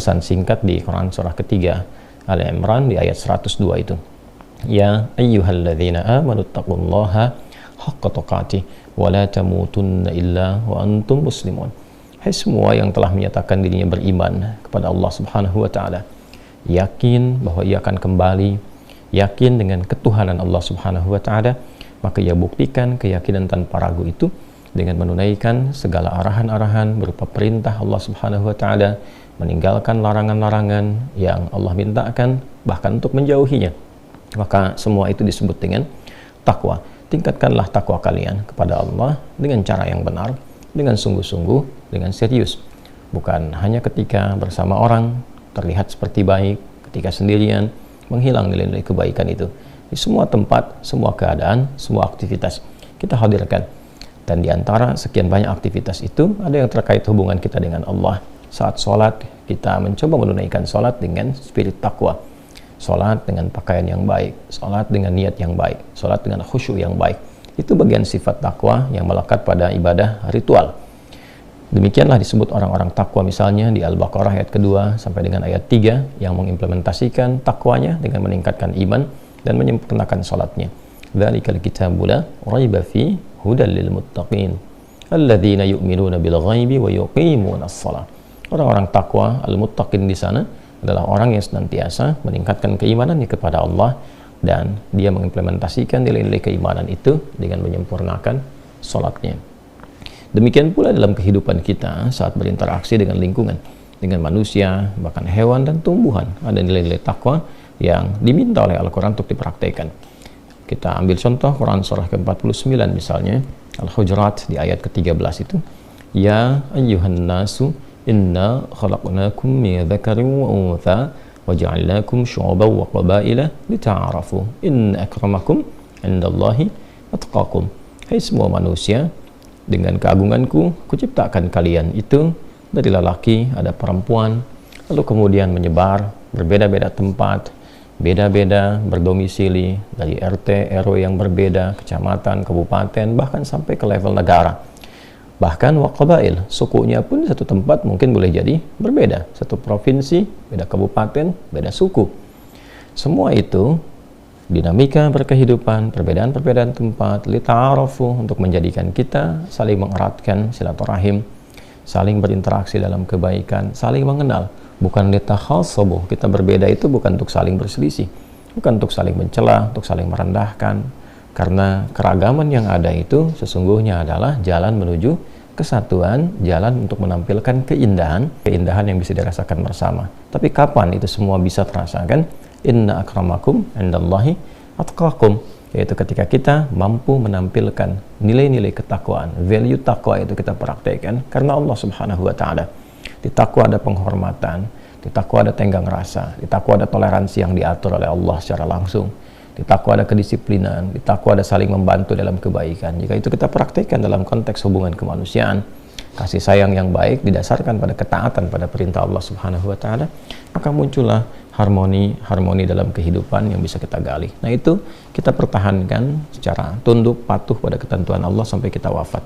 pesan singkat di Quran surah ketiga Al-Imran di ayat 102 itu. Ya ayyuhalladzina amanu taqullaha haqqa tuqatih wa la tamutunna illa wa antum muslimun. Hai semua yang telah menyatakan dirinya beriman kepada Allah Subhanahu wa taala, yakin bahwa ia akan kembali, yakin dengan ketuhanan Allah Subhanahu wa taala, maka ia buktikan keyakinan tanpa ragu itu dengan menunaikan segala arahan-arahan berupa perintah Allah Subhanahu wa taala, meninggalkan larangan-larangan yang Allah mintakan, bahkan untuk menjauhinya. Maka semua itu disebut dengan takwa. Tingkatkanlah takwa kalian kepada Allah dengan cara yang benar, dengan sungguh-sungguh, dengan serius. Bukan hanya ketika bersama orang terlihat seperti baik, ketika sendirian menghilang nilai-nilai kebaikan itu. Di semua tempat, semua keadaan, semua aktivitas kita hadirkan. Dan di antara sekian banyak aktivitas itu, ada yang terkait hubungan kita dengan Allah. Saat sholat, kita mencoba menunaikan sholat dengan spirit takwa. Sholat dengan pakaian yang baik, sholat dengan niat yang baik, sholat dengan khusyuk yang baik. Itu bagian sifat takwa yang melekat pada ibadah ritual. Demikianlah disebut orang-orang takwa misalnya di Al-Baqarah ayat kedua sampai dengan ayat 3 yang mengimplementasikan takwanya dengan meningkatkan iman dan menyempurnakan sholatnya. Dzalikal kitabu la raiba fi hudal lil muttaqin alladzina yu'minuna bil ghaibi wa yuqimunas shalah. Orang-orang takwa al-muttaqin di sana adalah orang yang senantiasa meningkatkan keimanannya kepada Allah dan dia mengimplementasikan nilai-nilai keimanan itu dengan menyempurnakan salatnya. Demikian pula dalam kehidupan kita saat berinteraksi dengan lingkungan, dengan manusia, bahkan hewan dan tumbuhan, ada nilai-nilai takwa yang diminta oleh Al-Quran untuk dipraktekkan. Kita ambil contoh Quran surah ke-49 misalnya, Al-Hujurat di ayat ke-13 itu, Ya ayyuhan nasu inna khalaqnakum min dzakarin wa untha wa ja'alnakum syu'uban wa qabaila lita'arafu inna akramakum 'indallahi atqakum. Hai semua manusia, dengan keagunganku kuciptakan kalian itu dari lelaki ada perempuan, lalu kemudian menyebar berbeda-beda tempat, beda-beda berdomisili dari RT, RW yang berbeda, kecamatan, kabupaten, bahkan sampai ke level negara. Bahkan waqabail, sukunya pun di satu tempat mungkin boleh jadi berbeda. Satu provinsi, beda kabupaten, beda suku. Semua itu dinamika berkehidupan, perbedaan-perbedaan tempat, lita'arafu, untuk menjadikan kita saling mengeratkan silaturahim, saling berinteraksi dalam kebaikan, saling mengenal. Bukan litakhasabu, kita berbeda itu bukan untuk saling berselisih, bukan untuk saling mencela, untuk saling merendahkan, karena keragaman yang ada itu sesungguhnya adalah jalan menuju kesatuan, jalan untuk menampilkan keindahan yang bisa dirasakan bersama. Tapi kapan itu semua bisa terasakan? Inna akramakum 'indallahi atqakum, yaitu ketika kita mampu menampilkan nilai-nilai ketakwaan, value takwa itu kita praktekkan karena Allah Subhanahu wa taala. Di takwa ada penghormatan, di takwa ada tenggang rasa, di takwa ada toleransi yang diatur oleh Allah secara langsung, di takwa ada kedisiplinan, di takwa ada saling membantu dalam kebaikan. Jika itu kita praktekkan dalam konteks hubungan kemanusiaan, kasih sayang yang baik didasarkan pada ketaatan pada perintah Allah Subhanahu wa taala, maka muncullah harmoni dalam kehidupan yang bisa kita gali. Nah, itu kita pertahankan secara tunduk patuh pada ketentuan Allah sampai kita wafat.